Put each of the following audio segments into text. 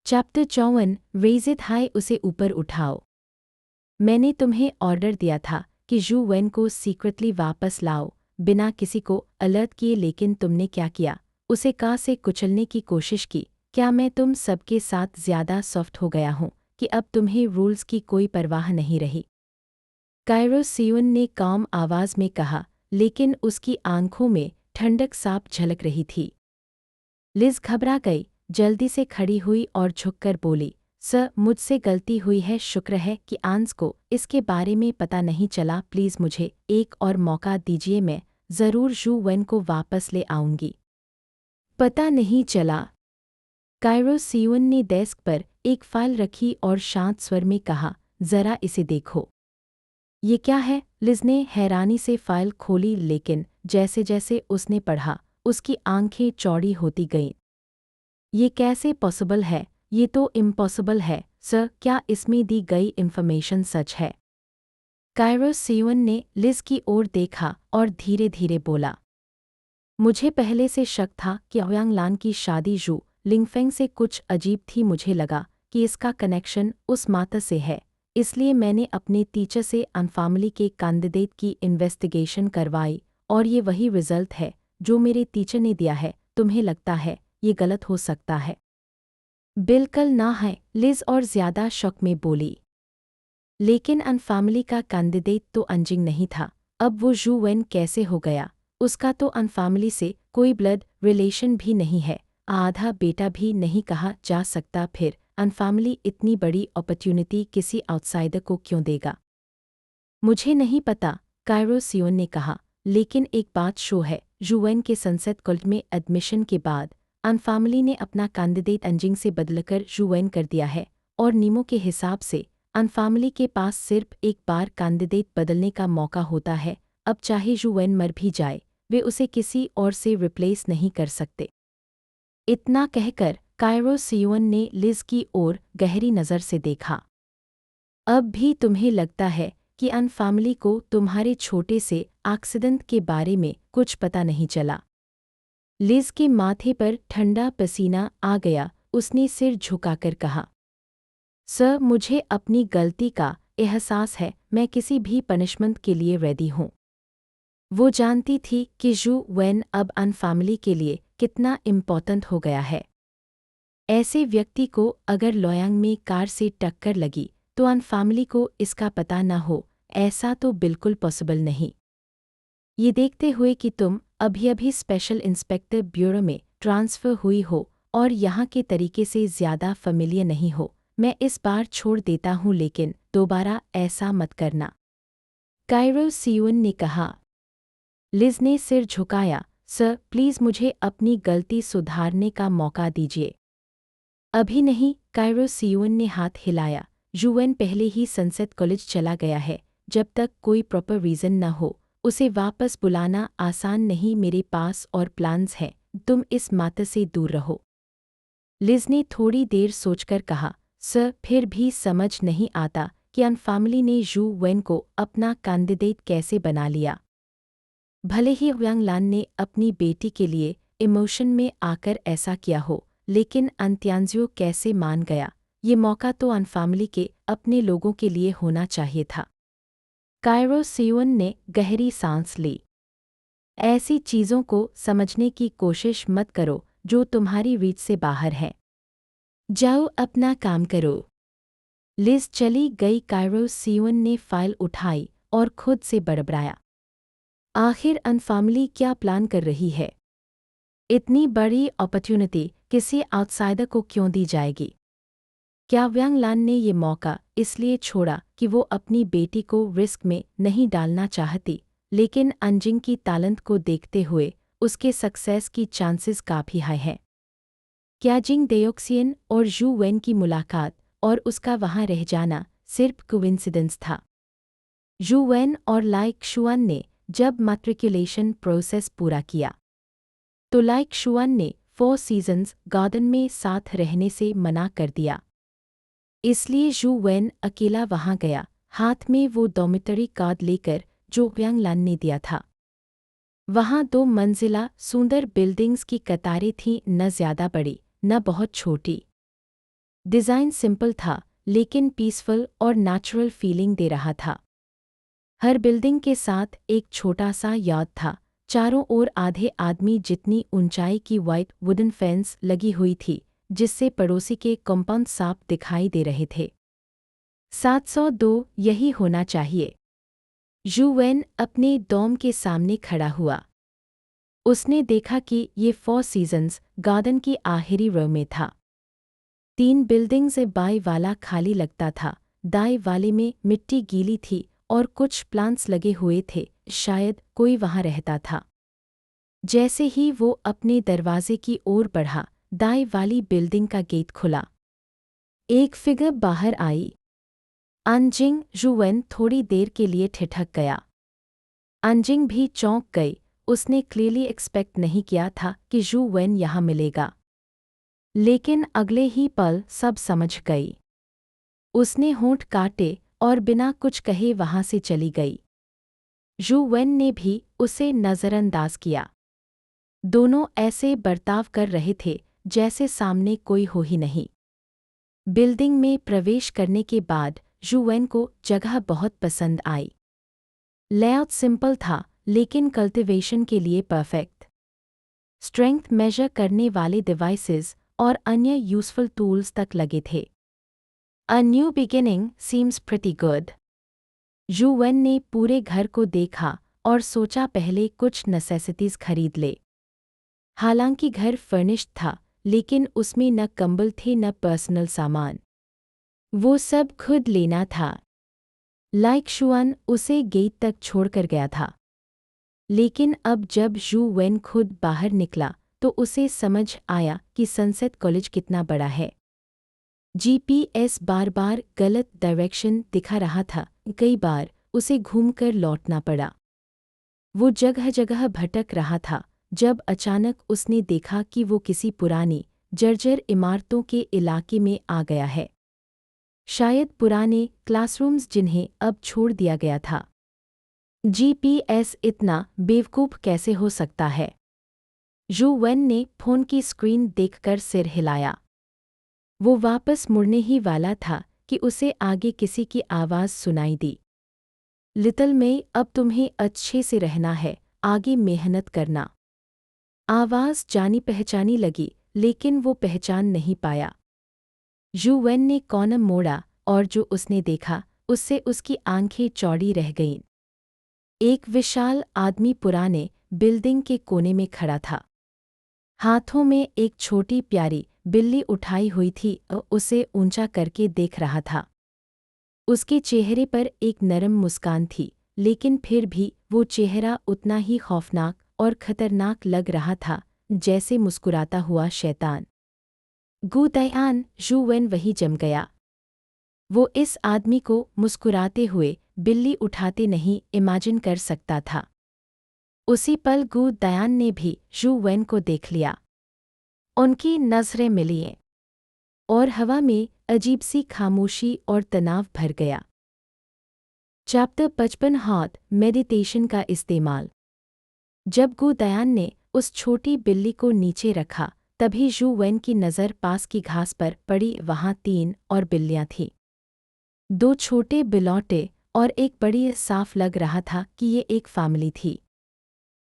Chapter 54 raise it high, उसे ऊपर उठाओ। मैंने तुम्हें ऑर्डर दिया था कि जू वेन को सीक्रेटली वापस लाओ बिना किसी को अलर्ट किए, लेकिन तुमने क्या किया? उसे का से कुचलने की कोशिश की। क्या मैं तुम सबके साथ ज्यादा सॉफ्ट हो गया हूँ कि अब तुम्हें रूल्स की कोई परवाह नहीं रही? कायरो सियुन ने काम आवाज में कहा, लेकिन उसकी आंखों में ठंडक साफ झलक रही थी। लिज घबरा गई, जल्दी से खड़ी हुई और झुककर बोली, सर मुझसे गलती हुई है, शुक्र है कि आंस को इसके बारे में पता नहीं चला। प्लीज़ मुझे एक और मौका दीजिए, मैं ज़रूर जू वेन को वापस ले आऊंगी। पता नहीं चला। कायरो सियुन ने डेस्क पर एक फाइल रखी और शांत स्वर में कहा, ज़रा इसे देखो। ये क्या है? लिज ने हैरानी से फाइल खोली, लेकिन जैसे जैसे उसने पढ़ा उसकी आंखें चौड़ी होती गईं। ये कैसे पॉसिबल है? ये तो इम्पॉसिबल है सर, क्या इसमें दी गई इंफॉर्मेशन सच है? कायरो सियुन ने लिज की ओर देखा और धीरे धीरे बोला, मुझे पहले से शक था कि हुयांग लान की शादी जू लिंगफेंग से कुछ अजीब थी। मुझे लगा कि इसका कनेक्शन उस माता से है, इसलिए मैंने अपने टीचर से अनफैमिली के कैंडिडेट की इन्वेस्टिगेशन करवाई और ये वही रिजल्ट है जो मेरे टीचर ने दिया है। तुम्हें लगता है ये गलत हो सकता है? बिल्कुल ना है, लिज और ज्यादा शक में बोली। लेकिन अनफैमिली का कैंडिडेट तो अंजिंग नहीं था, अब वो जू वेन कैसे हो गया? उसका तो अनफैमिली से कोई ब्लड रिलेशन भी नहीं है, आधा बेटा भी नहीं कहा जा सकता। फिर अनफैमिली इतनी बड़ी अपॉर्चुनिटी किसी आउटसाइडर को क्यों देगा? मुझे नहीं पता, कायरो सियोन ने कहा, लेकिन एक बात शो है, जू वेन के सनसेट कॉलेज में एडमिशन के बाद अनफैमिली ने अपना कैंडिडेट अंजिंग से बदलकर जू वेन कर दिया है, और नियमों के हिसाब से अनफैमिली के पास सिर्फ एक बार कैंडिडेट बदलने का मौका होता है। अब चाहे जू वेन मर भी जाए, वे उसे किसी और से रिप्लेस नहीं कर सकते। इतना कहकर कायरो सियोन ने लिज की ओर गहरी नज़र से देखा। अब भी तुम्हें लगता है कि अनफैमिली को तुम्हारे छोटे से एक्सीडेंट के बारे में कुछ पता नहीं चला? लिज के माथे पर ठंडा पसीना आ गया, उसने सिर झुकाकर कहा, सर मुझे अपनी गलती का एहसास है, मैं किसी भी पनिशमेंट के लिए रेडी हूँ। वो जानती थी कि जू वेन अब अनफैमिली के लिए कितना इम्पॉर्टेंट हो गया है। ऐसे व्यक्ति को अगर लोयांग में कार से टक्कर लगी तो अनफैमिली को इसका पता न हो, ऐसा तो बिल्कुल पॉसिबल नहीं। ये देखते हुए कि तुम अभी अभी स्पेशल इंस्पेक्टर ब्यूरो में ट्रांसफ़र हुई हो और यहाँ के तरीके से ज़्यादा फ़ैमिलियर नहीं हो, मैं इस बार छोड़ देता हूँ, लेकिन दोबारा ऐसा मत करना। कायरो सियुन ने कहा। लिज ने सिर झुकाया, सर प्लीज़ मुझे अपनी गलती सुधारने का मौका दीजिए। अभी नहीं, कायरो सियुन ने हाथ हिलाया, जू वेन पहले ही सनसेट कॉलेज चला गया है, जब तक कोई प्रॉपर रीज़न न हो उसे वापस बुलाना आसान नहीं। मेरे पास और प्लान्स हैं, तुम इस माता से दूर रहो। लिज ने थोड़ी देर सोचकर कहा, सर फिर भी समझ नहीं आता कि अनफैमिली ने जू वेन को अपना कैंडिडेट कैसे बना लिया। भले ही हुयांग लान ने अपनी बेटी के लिए इमोशन में आकर ऐसा किया हो, लेकिन अंत्यांजियो कैसे मान गया? ये मौका तो अनफैमिली के अपने लोगों के लिए होना चाहिए था। कायरो सियुन ने गहरी सांस ली। ऐसी चीज़ों को समझने की कोशिश मत करो जो तुम्हारी रीच से बाहर है। जाओ अपना काम करो। लिज चली गई। कायरो सियुन ने फाइल उठाई और खुद से बड़बड़ाया, आखिर अनफैमिली क्या प्लान कर रही है? इतनी बड़ी अपॉर्चुनिटी किसी आउटसाइडर को क्यों दी जाएगी? क्या हुयांग लान ने ये मौका इसलिए छोड़ा कि वो अपनी बेटी को रिस्क में नहीं डालना चाहती, लेकिन अंजिंग की टैलेंट को देखते हुए उसके सक्सेस की चांसेस काफ़ी हाई है? क्या जिंग डेओक्सियन और जू वेन की मुलाकात और उसका वहाँ रह जाना सिर्फ कोइंसिडेंस था? जू वेन और लाइक शुआन ने जब मैट्रिकुलेशन प्रोसेस पूरा किया तो लाइक शुआन ने 4 सीजन्स गार्डन में साथ रहने से मना कर दिया। इसलिए जू वेन अकेला वहाँ गया, हाथ में वो डॉर्मिटरी कार्ड लेकर जो हुयांग लान ने दिया था। वहाँ 2 मंजिला सुंदर बिल्डिंग्स की कतारें थीं, न ज़्यादा बड़ी न बहुत छोटी। डिज़ाइन सिंपल था लेकिन पीसफुल और नेचुरल फीलिंग दे रहा था। हर बिल्डिंग के साथ एक छोटा सा यार्ड था। चारों ओर आधे आदमी जितनी ऊंचाई की वाइट वुडन फेंस लगी हुई थी, जिससे पड़ोसी के कंपाउंड साफ दिखाई दे रहे थे। 702 यही होना चाहिए। यूएन अपने डॉम के सामने खड़ा हुआ। उसने देखा कि ये फोर सीजन्स गार्डन की आखिरी रो में था। 3 बिल्डिंग से बाएं वाला खाली लगता था, दाएं वाले में मिट्टी गीली थी और कुछ प्लांट्स लगे हुए थे, शायद कोई वहां रहता था। जैसे ही वो अपने दरवाजे की ओर बढ़ा, दाएं वाली बिल्डिंग का गेट खुला। एक फिगर बाहर आई। अंजिंग यूएन थोड़ी देर के लिए ठिठक गया। अंजिंग भी चौंक गई, उसने क्लियरली एक्सपेक्ट नहीं किया था कि यूएन यहाँ मिलेगा। लेकिन अगले ही पल सब समझ गई। उसने होंठ काटे और बिना कुछ कहे वहां से चली गई। यूएन ने भी उसे नज़रअंदाज किया। दोनों ऐसे बर्ताव कर रहे थे जैसे सामने कोई हो ही नहीं। बिल्डिंग में प्रवेश करने के बाद यूएन को जगह बहुत पसंद आई। लेआउट सिंपल था लेकिन कल्टीवेशन के लिए परफेक्ट। स्ट्रेंथ मेजर करने वाले डिवाइसेस और अन्य यूजफुल टूल्स तक लगे थे। A new beginning seems pretty good. UN ने पूरे घर को देखा और सोचा पहले कुछ नेसेसिटीज खरीद ले। हालांकि घर फर्निश्ड था, लेकिन उसमें न कंबल थे न पर्सनल सामान। वो सब खुद लेना था। लाइक शुआन उसे गेट तक छोड़कर गया था। लेकिन अब जब यूएन खुद बाहर निकला तो उसे समझ आया कि सनसेट कॉलेज कितना बड़ा है। जीपीएस बार बार गलत डायरेक्शन दिखा रहा था, कई बार उसे घूमकर लौटना पड़ा। वो जगह जगह भटक रहा था जब अचानक उसने देखा कि वो किसी पुरानी जर्जर इमारतों के इलाके में आ गया है। शायद पुराने क्लासरूम्स जिन्हें अब छोड़ दिया गया था। जीपीएस इतना बेवकूफ़ कैसे हो सकता है? यूएन ने फोन की स्क्रीन देखकर सिर हिलाया। वो वापस मुड़ने ही वाला था कि उसे आगे किसी की आवाज़ सुनाई दी। लिटिल मे, अब तुम्हें अच्छे से रहना है, आगे मेहनत करना। आवाज़ जानी पहचानी लगी, लेकिन वो पहचान नहीं पाया। यूएन ने कॉर्नर मोड़ा और जो उसने देखा उससे उसकी आंखें चौड़ी रह गईं। एक विशाल आदमी पुराने बिल्डिंग के कोने में खड़ा था। हाथों में एक छोटी प्यारी बिल्ली उठाई हुई थी और उसे ऊंचा करके देख रहा था। उसके चेहरे पर एक नरम मुस्कान थी, लेकिन फिर भी वो चेहरा उतना ही खौफनाक और खतरनाक लग रहा था जैसे मुस्कुराता हुआ शैतान। गुदयान, यूएन वही जम गया। वो इस आदमी को मुस्कुराते हुए बिल्ली उठाते नहीं इमेजिन कर सकता था। उसी पल गु दयान ने भी यूएन को देख लिया। उनकी नज़रें मिलीं और हवा में अजीब सी खामोशी और तनाव भर गया। चैप्टर 55 हाथ मेडिटेशन का इस्तेमाल। जब गु दयान ने उस छोटी बिल्ली को नीचे रखा, तभी यूएन की नज़र पास की घास पर पड़ी। वहाँ 3 और बिल्लियाँ थीं। 2 छोटे बिलौटे और एक बड़ी। साफ लग रहा था कि ये एक फैमिली थी।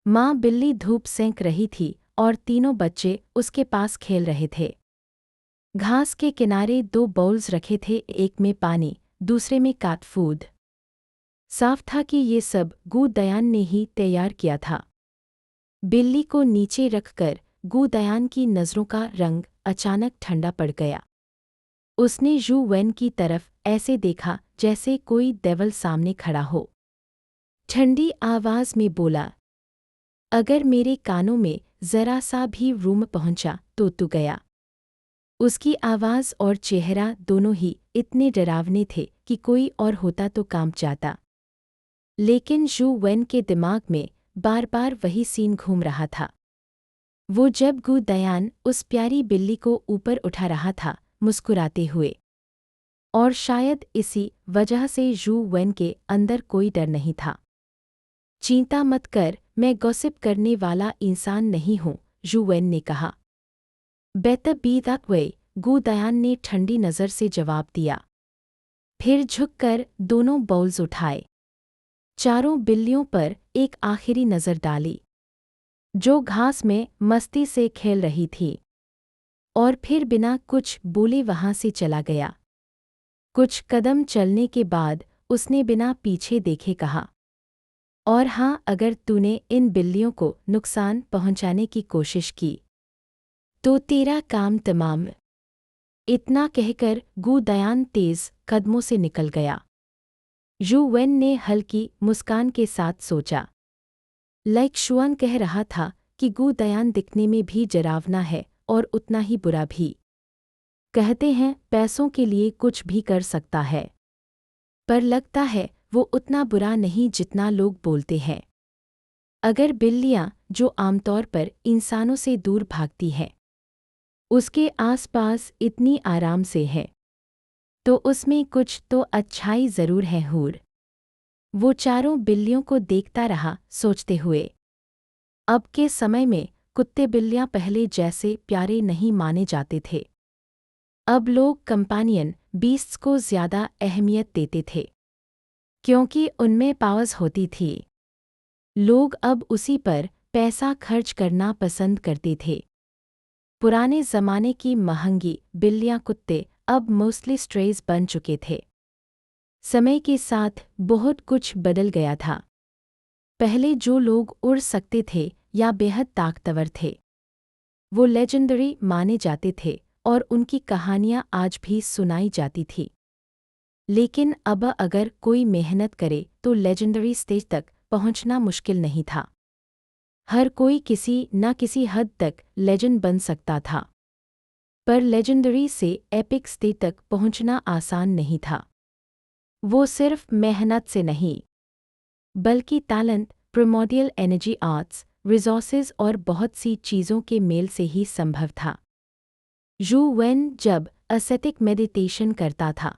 माँ बिल्ली धूप सेंक रही थी और तीनों बच्चे उसके पास खेल रहे थे। घास के किनारे 2 बाउल्स रखे थे, एक में पानी, दूसरे में कैट फूड। साफ था कि ये सब गु दयान ने ही तैयार किया था। बिल्ली को नीचे रखकर गु दयान की नज़रों का रंग अचानक ठंडा पड़ गया। उसने यूएन की तरफ ऐसे देखा जैसे कोई डेविल सामने खड़ा हो। ठंडी आवाज़ में बोला, अगर मेरे कानों में ज़रा सा भी रूम पहुंचा तो तू गया। उसकी आवाज़ और चेहरा दोनों ही इतने डरावने थे कि कोई और होता तो कांप जाता। लेकिन यूएन के दिमाग में बार बार वही सीन घूम रहा था। वो जब गु दयान उस प्यारी बिल्ली को ऊपर उठा रहा था, मुस्कुराते हुए। और शायद इसी वजह से यूएन के अंदर कोई डर नहीं था। चिंता मत कर, मैं गॉसिप करने वाला इंसान नहीं हूँ, यूएन ने कहा। बेटर बी दैट वे, गु दयान ने ठंडी नज़र से जवाब दिया। फिर झुककर दोनों बाउल्स उठाए। चारों बिल्लियों पर एक आखिरी नज़र डाली, जो घास में मस्ती से खेल रही थी, और फिर बिना कुछ बोले वहाँ से चला गया। कुछ कदम चलने के बाद उसने बिना पीछे देखे कहा, और हाँ, अगर तूने इन बिल्लियों को नुकसान पहुँचाने की कोशिश की तो तेरा काम तमाम। इतना कहकर गु दयान तेज कदमों से निकल गया। जू वेन ने हल्की मुस्कान के साथ सोचा। लाइक शुआन कह रहा था कि गु दयान दिखने में भी डरावना है और उतना ही बुरा भी। कहते हैं पैसों के लिए कुछ भी कर सकता है, पर लगता है वो उतना बुरा नहीं जितना लोग बोलते हैं। अगर बिल्लियाँ, जो आमतौर पर इंसानों से दूर भागती हैं, उसके आसपास इतनी आराम से है, तो उसमें कुछ तो अच्छाई ज़रूर है। हूर वो चारों बिल्लियों को देखता रहा, सोचते हुए। अब के समय में कुत्ते बिल्लियाँ पहले जैसे प्यारे नहीं माने जाते थे। अब लोग कंपेनियन बीस्ट्स को ज़्यादा अहमियत देते थे, क्योंकि उनमें पावर्स होती थी। लोग अब उसी पर पैसा खर्च करना पसंद करते थे। पुराने ज़माने की महंगी बिल्लियाँ कुत्ते अब मोस्टली स्ट्रेज बन चुके थे। समय के साथ बहुत कुछ बदल गया था। पहले जो लोग उड़ सकते थे या बेहद ताकतवर थे, वो लेजेंडरी माने जाते थे और उनकी कहानियाँ आज भी सुनाई जाती थी। लेकिन अब अगर कोई मेहनत करे तो लेजेंडरी स्टेज तक पहुंचना मुश्किल नहीं था। हर कोई किसी न किसी हद तक लेजेंड बन सकता था, पर लेजेंडरी से एपिक स्टेज तक पहुंचना आसान नहीं था। वो सिर्फ मेहनत से नहीं, बल्कि talent, primordial energy, arts, resources और बहुत सी चीज़ों के मेल से ही संभव था। जू वेन जब एस्थेटिक मेडिटेशन करता था,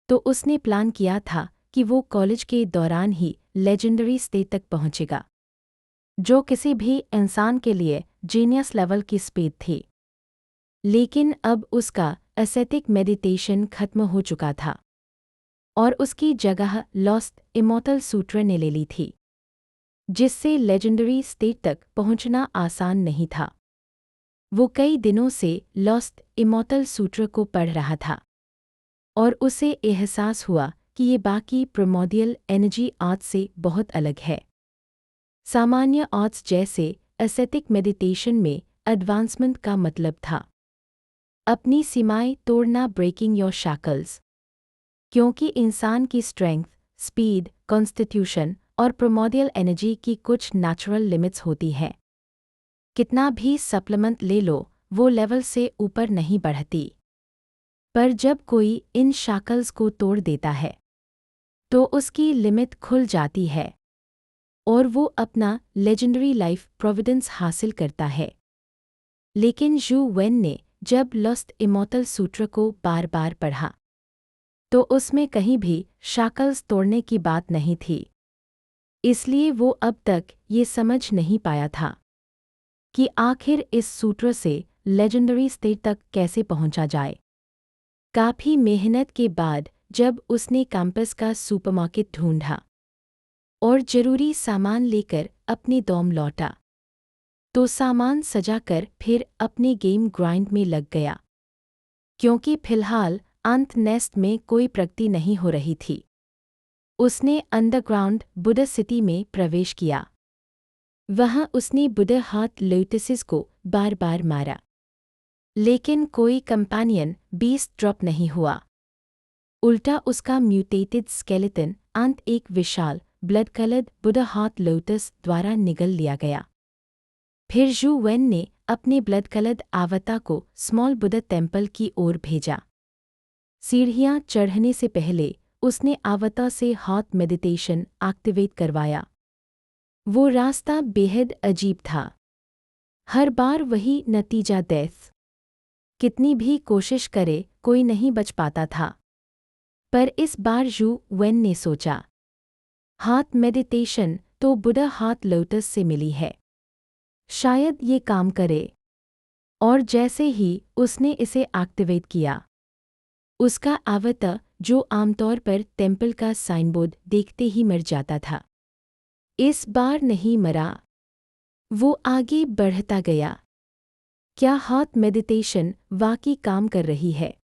तो उसने प्लान किया था कि वो कॉलेज के दौरान ही लेजेंडरी स्टेज तक पहुंचेगा, जो किसी भी इंसान के लिए जीनियस लेवल की स्पीड थी। लेकिन अब उसका एस्थेटिक मेडिटेशन खत्म हो चुका था, और उसकी जगह लॉस्ट इमॉर्टल सूत्र ने ले ली थी, जिससे लेजेंडरी स्टेज तक पहुंचना आसान नहीं था। वो कई दिनों से लॉस्ट इमॉर्टल सूत्र को पढ़ रहा था, और उसे एहसास हुआ कि ये बाकी प्रिमोडियल एनर्जी आर्ट्स से बहुत अलग है। सामान्य आर्ट्स जैसे एस्थेटिक मेडिटेशन में एडवांसमेंट का मतलब था अपनी सीमाएं तोड़ना, ब्रेकिंग योर शैकल्स, क्योंकि इंसान की स्ट्रेंथ, स्पीड, कॉन्स्टिट्यूशन और प्रिमोडियल एनर्जी की कुछ नेचुरल लिमिट्स होती हैं। कितना भी सप्लीमेंट ले लो, वो लेवल से ऊपर नहीं बढ़ती। पर जब कोई इन शैकल्स को तोड़ देता है, तो उसकी लिमिट खुल जाती है, और वो अपना लेजेंडरी लाइफ प्रोविडेंस हासिल करता है। लेकिन जू वेन ने जब लॉस्ट इमॉर्टल सूत्र को बार बार पढ़ा, तो उसमें कहीं भी शैकल्स तोड़ने की बात नहीं थी। इसलिए वो अब तक ये समझ नहीं पाया था कि आखिर इस सूत्र से लेजेंडरी स्टेज तक कैसे पहुंचा जाए। काफ़ी मेहनत के बाद जब उसने कैंपस का सुपरमार्केट ढूंढा और ज़रूरी सामान लेकर अपने डॉर्म लौटा, तो सामान सजाकर फिर अपने गेम ग्राइंड में लग गया, क्योंकि फिलहाल अंत नेस्ट में कोई प्रगति नहीं हो रही थी। उसने अंडरग्राउंड बुद्ध सिटी में प्रवेश किया। वहाँ उसने बुद्ध हार्ट लोटसेस को बार बार मारा, लेकिन कोई कंपेनियन बीस्ट ड्रॉप नहीं हुआ। उल्टा उसका म्यूटेटेड स्केलेटन अंत एक विशाल blood coloured Buddha heart lotus द्वारा निगल लिया गया। फिर जू वेन ने अपने ब्लड कलर्ड आवता को स्मॉल बुद्ध टेम्पल की ओर भेजा। सीढ़ियाँ चढ़ने से पहले उसने आवता से हार्ट मेडिटेशन एक्टिवेट करवाया। वो रास्ता बेहद अजीब था। हर बार वही नतीजा, डेथ। कितनी भी कोशिश करे कोई नहीं बच पाता था। पर इस बार जू वेन ने सोचा, हार्ट मेडिटेशन तो बुद्ध हार्ट लोटस से मिली है, शायद ये काम करे। और जैसे ही उसने इसे एक्टिवेट किया, उसका अवतार, जो आमतौर पर टेम्पल का साइनबोर्ड देखते ही मर जाता था, इस बार नहीं मरा। वो आगे बढ़ता गया। क्या हार्ट मेडिटेशन वाकई काम कर रही है?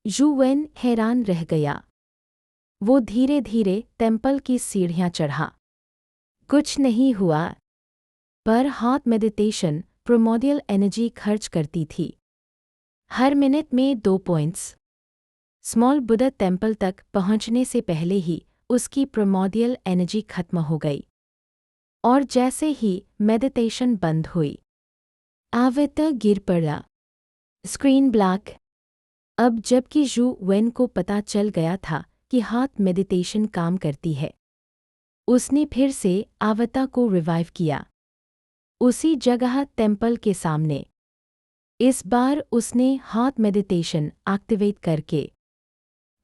जू वेन हैरान रह गया। वो धीरे धीरे टेम्पल की सीढ़ियां चढ़ा। कुछ नहीं हुआ, पर हार्ट मेडिटेशन प्रोमोडियल एनर्जी खर्च करती थी। हर मिनट में 2 पॉइंट्स। स्मॉल बुद्धा टेम्पल तक पहुंचने से पहले ही उसकी प्रोमोडियल एनर्जी खत्म हो गई। और जैसे ही मेडिटेशन बंद हुई, अवतार गिर पड़ा। Screen black. अब जबकि जू वेन को पता चल गया था कि हार्ट मेडिटेशन काम करती है, उसने फिर से अवतार को रिवाइव किया, उसी जगह टेम्पल के सामने। इस बार उसने हार्ट मेडिटेशन एक्टिवेट करके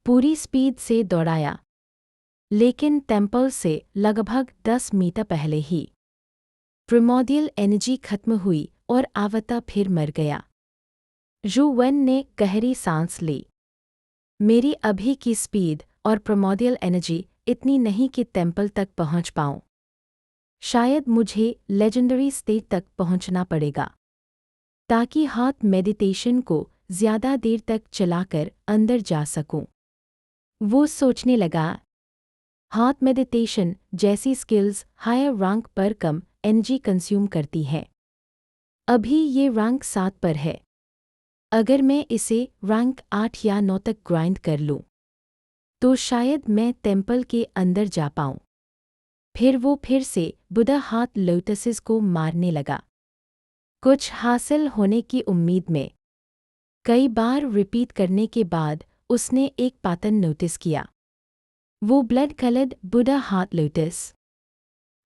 पूरी स्पीड से दौड़ाया, लेकिन टेम्पल से लगभग 10 मीटर पहले ही प्रिमोडियल एनर्जी खत्म हुई और अवतार फिर मर गया। जू वेन ने गहरी सांस ली। मेरी अभी की स्पीड और प्रिमोडियल एनर्जी इतनी नहीं कि टेम्पल तक पहुंच पाऊं। शायद मुझे लेजेंडरी स्टेज तक पहुंचना पड़ेगा, ताकि हार्ट मेडिटेशन को ज्यादा देर तक चलाकर अंदर जा सकूं। वो सोचने लगा, हार्ट मेडिटेशन जैसी स्किल्स हायर रैंक पर कम एनर्जी कंज्यूम करती हैं। अभी ये रैंक 7 पर है। अगर मैं इसे रैंक 8 या 9 तक ग्राइंड कर लूं, तो शायद मैं टेम्पल के अंदर जा पाऊं। फिर वो फिर से बुद्धा हार्ट लोटसेस को मारने लगा, कुछ हासिल होने की उम्मीद में। कई बार रिपीट करने के बाद उसने एक पैटर्न नोटिस किया। वो blood coloured Buddha heart lotus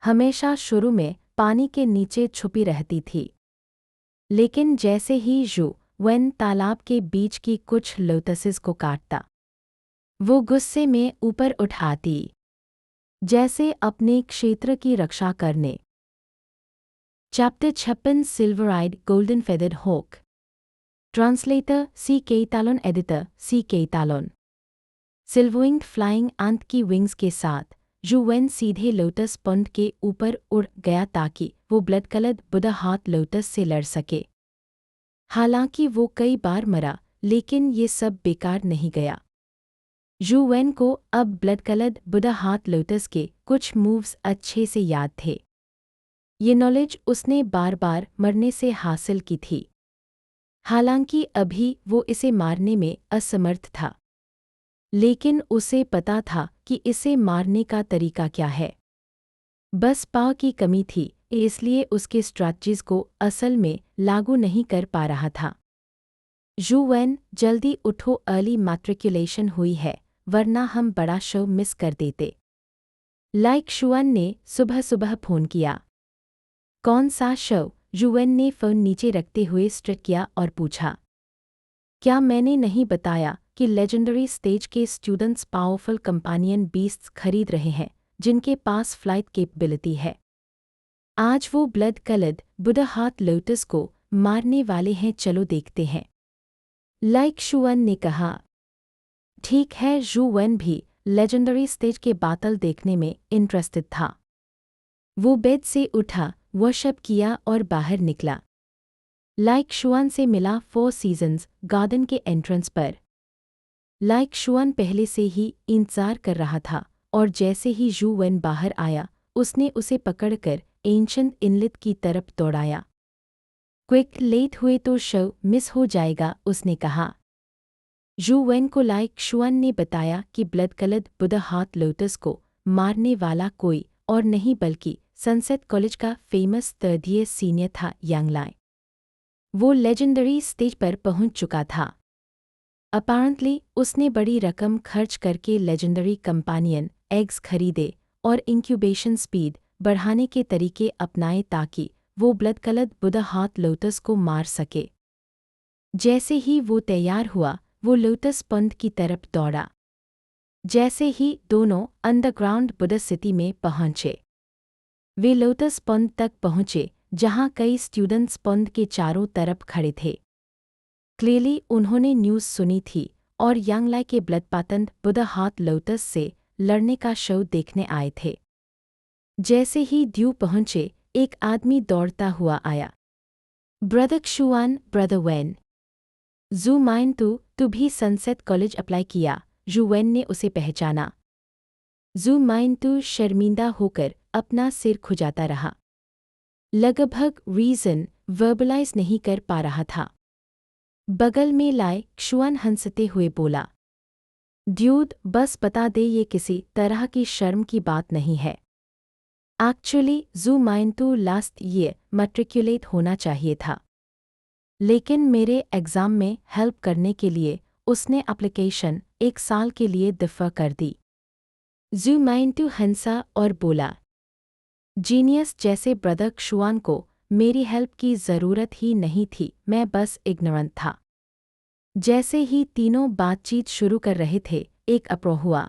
हमेशा शुरू में पानी के नीचे छुपी रहती थी, लेकिन जैसे ही जू वेन तालाब के बीच की कुछ लोटसेस को काटता, वो गुस्से में ऊपर उठ आती, जैसे अपने क्षेत्र की रक्षा करने। Chapter 56 silver eyed golden feathered hoc. Translator सी केतालोन। एडिटर सी केतालोन। सिल्वरविंग्ड फ्लाइंग एंट की विंग्स के साथ जू वेन सीधे लोटस पॉन्ड के ऊपर उड़ गया ताकि वो blood coloured Buddha heart lotus से लड़ सके। हालांकि वो कई बार मरा, लेकिन ये सब बेकार नहीं गया। जू वेन को अब blood coloured Buddha heart lotus के कुछ मूव्स अच्छे से याद थे। ये नॉलेज उसने बार बार मरने से हासिल की थी, हालांकि अभी वो इसे मारने में असमर्थ था। लेकिन उसे पता था कि इसे मारने का तरीका क्या है। बस पाव की कमी थी, इसलिए उसके स्ट्रैटेजीज को असल में लागू नहीं कर पा रहा था। जू वेन, जल्दी उठो, अर्ली मैट्रिकुलेशन हुई है, वरना हम बड़ा शो मिस कर देते। लाइक शुआन ने सुबह सुबह फोन किया। कौन सा शो? जुवेन ने फोन नीचे रखते हुए स्ट्रेट किया और पूछा। क्या मैंने नहीं बताया कि लेजेंडरी स्टेज के स्टूडेंट्स पावरफुल कंपेनियन बीस्ट्स खरीद रहे हैं, जिनके पास फ्लाइट कैपेबिलिटी है? आज वो blood coloured Buddha heart lotus को मारने वाले हैं, चलो देखते हैं। लाइक शुआन ने कहा। ठीक है। जू वेन भी लेजेंडरी स्टेज के बातल देखने में इंटरेस्टेड था। वो बेड से उठा, वर्शिप किया और बाहर निकला। लाइक शुआन से मिला 4 सीजन्स गार्डन के एंट्रेंस पर। लाइक शुआन पहले से ही इंतजार कर रहा था, और जैसे ही जू वेन बाहर आया, उसने उसे पकड़कर एंशंट इनलेट की तरफ दौड़ाया। क्विक, लेट हुए तो शो मिस हो जाएगा, उसने कहा। जू वेन को लाइक शुआन ने बताया कि blood coloured Buddha heart lotus को मारने वाला कोई और नहीं बल्कि सनसेट कॉलेज का फेमस 3rd ईयर सीनियर था, यांग लाई। वो लेजेंडरी स्टेज पर पहुंच चुका था। अपैरेंटली उसने बड़ी रकम खर्च करके लेजेंडरी कंपेनियन एग्स खरीदे और इंक्यूबेशन स्पीड बढ़ाने के तरीके अपनाए ताकि वो blood coloured Buddha heart lotus को मार सके। जैसे ही वो तैयार हुआ, वो लोटस पॉन्ड की तरफ दौड़ा। जैसे ही दोनों अंडरग्राउंड बुद्धा सिटी में पहुंचे, वे लोटस पॉन्ड तक पहुंचे, जहां कई स्टूडेंट्स पॉन्ड के चारों तरफ खड़े थे। क्लियरली उन्होंने न्यूज़ सुनी थी और यांग लाई के ब्लड पातंड बुध हाथ लोटस से लड़ने का शो देखने आए थे। जैसे ही ड्यू पहुंचे, एक आदमी दौड़ता हुआ आया। Brother Xuan, brother Wan. जू माइन तू भी सनसेट कॉलेज अप्लाई किया? जू वैन ने उसे पहचाना। जू माइन तू शर्मिंदा होकर अपना सिर खुजाता रहा। लगभग रीज़न वर्बलाइज नहीं कर पा रहा था। बगल में लाए क्षुआन हंसते हुए बोला, ड्यूड बस बता दे, ये किसी तरह की शर्म की बात नहीं है। एक्चुअली जू माइन तू लास्ट ईयर मैट्रिकुलेट होना चाहिए था, लेकिन मेरे एग्ज़ाम में हेल्प करने के लिए उसने एप्लीकेशन 1 साल के लिए डिफ़र कर दी। जू माइन तू हंसा और बोला, जीनियस जैसे ब्रदर क्षुआन को मेरी हेल्प की ज़रूरत ही नहीं थी, मैं बस इग्नोरेंट था। जैसे ही तीनों बातचीत शुरू कर रहे थे, एक अप्रोच हुआ।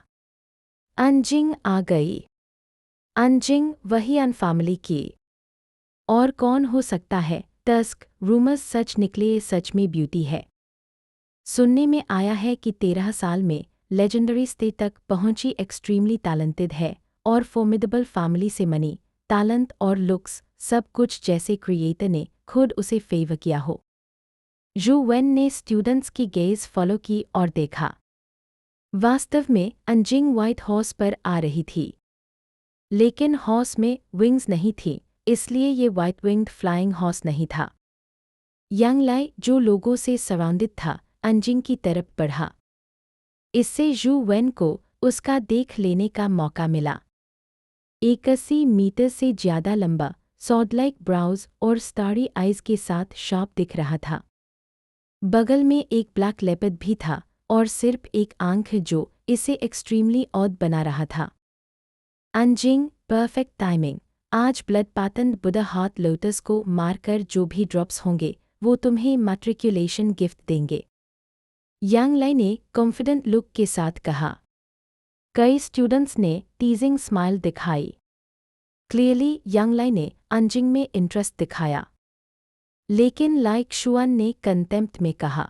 अंजिंग आ गई। अंजिंग वही अन फैमिली की। और कौन हो सकता है? टस्क, रूमर्स सच निकले, ये सच में ब्यूटी है। सुनने में आया है कि 13 साल में लेजेंडरी स्टेज तक पहुंची, एक्सट्रीमली टैलेंटेड है और फॉर्मिडेबल फैमिली से मनी, टैलेंट और लुक्स सब कुछ जैसे क्रिएटर ने खुद उसे फेवर किया हो। जू वेन ने स्टूडेंट्स की गेज फॉलो की और देखा। वास्तव में अंजिंग व्हाइट हॉर्स पर आ रही थी, लेकिन हॉर्स में विंग्स नहीं थी, इसलिए ये व्हाइट विंग्ड फ्लाइंग हॉर्स नहीं था। यांग लाई, जो लोगों से सराउंडेड था, अंजिंग की तरफ बढ़ा। इससे जू वेन को उसका देख लेने का मौका मिला। 81 मीटर से ज्यादा लंबा, सॉड लाइक ब्राउज और स्टारी आइज के साथ शार्प दिख रहा था। बगल में एक ब्लैक लेपर्ड भी था और सिर्फ एक आंख जो इसे एक्सट्रीमली ऑड बना रहा था। अंजिंग, परफेक्ट टाइमिंग। आज ब्लड पातंड बुध हाथ लोटस को मारकर जो भी ड्रॉप्स होंगे वो तुम्हें मैट्रिकुलेशन गिफ्ट देंगे, यांग लाई ने कॉन्फिडेंट लुक के साथ कहा। कई स्टूडेंट्स ने टीजिंग स्माइल दिखाई। क्लियरली यांग लाई ने अंजिंग में इंटरेस्ट दिखाया, लेकिन लाई क्षुआन ने कंटेम्प्ट में कहा,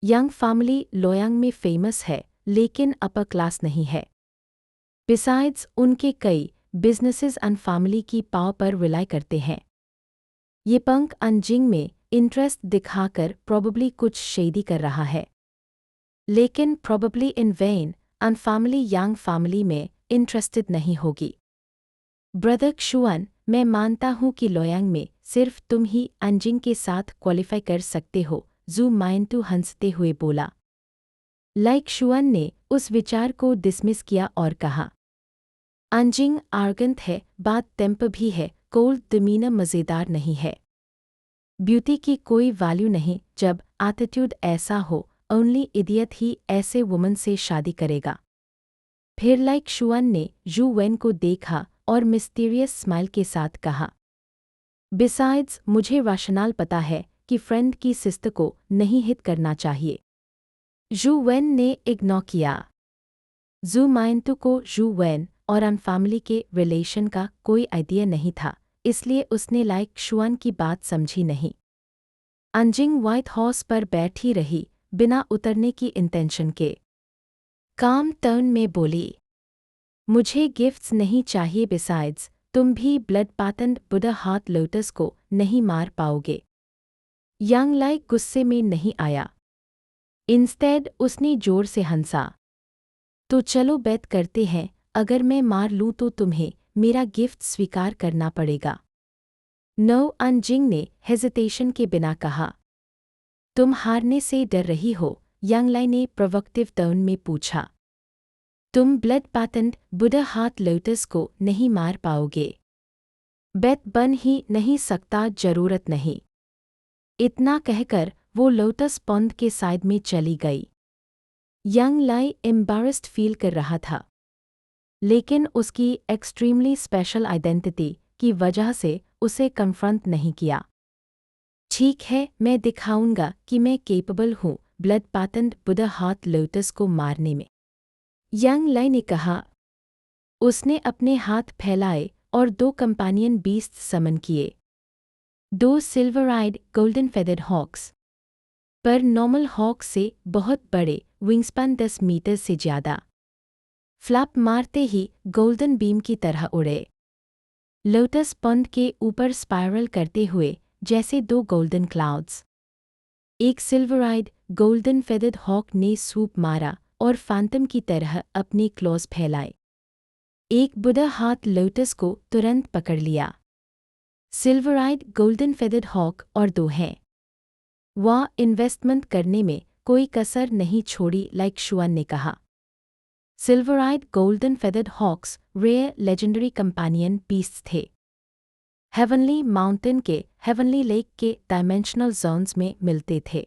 यंग फैमिली लोयांग में फेमस है, लेकिन अपर क्लास नहीं है। बिसाइड्स उनके कई बिजनेसेस एंड फैमिली की पावर पर रिलाई करते हैं। ये पंक अंजिंग में इंटरेस्ट दिखाकर प्रोबेबली कुछ शेडी कर रहा है, लेकिन probably in when and family Yang family में इंटरेस्टेड नहीं होगी। ब्रदर क्षुआन, मैं मानता हूं कि लोयांग में सिर्फ तुम ही अंजिंग के साथ क्वालिफाई कर सकते हो, जू माइन तू हंसते हुए बोला। लाई क्षुआन ने उस विचार को डिसमिस किया और कहा, अंजिंग आर्गेंट है, बात टेम्पर भी है, कोल्ड डिमीनर मज़ेदार नहीं है। ब्यूटी की कोई वैल्यू नहीं जब एटीट्यूड ऐसा हो, ओनली इडियट ही ऐसे वुमन से शादी करेगा। फिर लाई क्षुआन ने जू वेन को देखा और मिस्टीरियस स्माइल के साथ कहा, बिसाइड्स मुझे राशनल पता है कि फ्रेंड की सिस्टर को नहीं हिट करना चाहिए। जू वेन ने इग्नोर किया। जू माइनतू को जू वेन और अन फैमिली के रिलेशन का कोई आइडिया नहीं था, इसलिए उसने लाई क्षुआन की बात समझी नहीं। अंजिंग व्हाइट हॉर्स पर बैठी रही, बिना उतरने की इंटेंशन के। काम टर्न में बोली, मुझे गिफ्ट्स नहीं चाहिए, बिसाइड्स तुम भी ब्लड पातंड बुध हाथ लोटस को नहीं मार पाओगे। यांग लाई गुस्से में नहीं आया। इंस्टेड उसने जोर से हंसा। तो चलो बेट करते हैं, अगर मैं मार लूं तो तुम्हें मेरा गिफ्ट स्वीकार करना पड़ेगा। नो, अंजिंग ने हेजिटेशन के बिना कहा। तुम हारने से डर रही हो? यांग लाई ने प्रोवोकेटिव टोन में पूछा। तुम ब्लड पातंड बुध हाथ लोटस को नहीं मार पाओगे। बेट बन ही नहीं सकता, जरूरत नहीं। इतना कहकर वो लोटस पॉन्ड के साइड में चली गई। यांग लाई एम्बारस्ड फील कर रहा था, लेकिन उसकी एक्सट्रीमली स्पेशल आइडेंटिटी की वजह से उसे कन्फ्रंट नहीं किया। ठीक है, मैं दिखाऊंगा कि मैं केपेबल हूँ ब्लड पातंड बुध हाथ लोटस को मारने में, यांग लाई ने कहा। उसने अपने हाथ फैलाए और 2 कंपेनियन बीस्ट समन किए। दो silver eyed golden feathered hawks पर नॉर्मल हॉक से बहुत बड़े, विंगस्पैन 10 मीटर से ज़्यादा, फ्लैप मारते ही गोल्डन बीम की तरह उड़े, लोटस पॉन्ड के ऊपर स्पाइरल करते हुए जैसे दो गोल्डन क्लाउड्स। एक silver eyed golden feathered hoc ने सूप मारा और फैंटम की तरह अपने क्लॉज फैलाए। एक बुढ़ा हाथ लोटस को तुरंत पकड़ लिया। Silver eyed golden feathered hoc और दो हैं। वह इन्वेस्टमेंट करने में कोई कसर नहीं छोड़ी, लाइक शुआन ने कहा। Silver eyed golden feathered hawks rare legendary companion piece थे। हेवनली माउंटेन के हेवनली लेक के डायमेंशनल जोन्स में मिलते थे,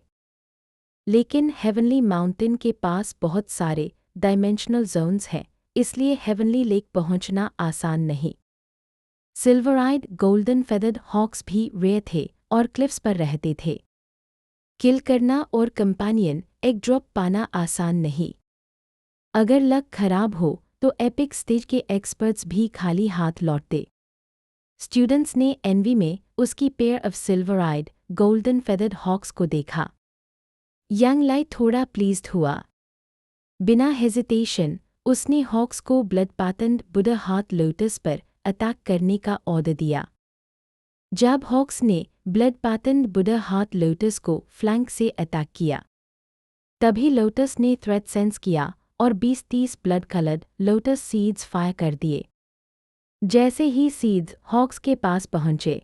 लेकिन हेवनली माउंटेन के पास बहुत सारे डायमेंशनल जोन्स हैं, इसलिए हेवनली लेक पहुंचना आसान नहीं। Silver eyed golden feathered hawks भी रेयर थे और क्लिफ्स पर रहते थे। किल करना और कंपेनियन एक ड्रॉप पाना आसान नहीं। अगर लक खराब हो तो एपिक स्टेज के एक्सपर्ट्स भी खाली हाथ लौटते। स्टूडेंट्स ने एनवी में उसकी pair of silver eyed golden feathered hawks को देखा। यंग लाई थोड़ा प्लीज्ड हुआ। बिना हेजिटेशन उसने हॉक्स को ब्लड पैटर्न्ड बुढ़ा हाथ लोटस पर अटैक करने का ऑर्डर दिया। जब हॉक्स ने ब्लड पैटर्न्ड बुढ़ा हाथ लोटस को फ्लैंक से अटैक किया, तभी लोटस ने थ्रेट सेंस किया और 20-30 blood coloured lotus seeds fire कर दिए। जैसे ही सीड्स हॉक्स के पास पहुंचे,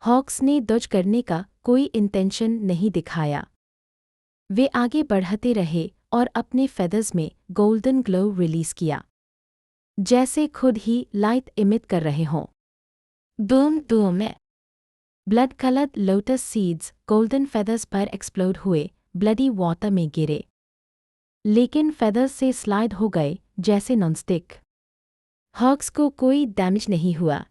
हॉक्स ने डॉज करने का कोई इंटेंशन नहीं दिखाया। वे आगे बढ़ते रहे और अपने फेदर्स में गोल्डन ग्लो रिलीज किया, जैसे खुद ही लाइट इमिट कर रहे हों। बूम बूम में blood coloured lotus seeds golden feathers पर एक्सप्लोड हुए, ब्लडी वाटर में गिरे, लेकिन फेदर्स से स्लाइड हो गए जैसे नॉनस्टिक। हॉक्स को कोई डैमेज नहीं हुआ,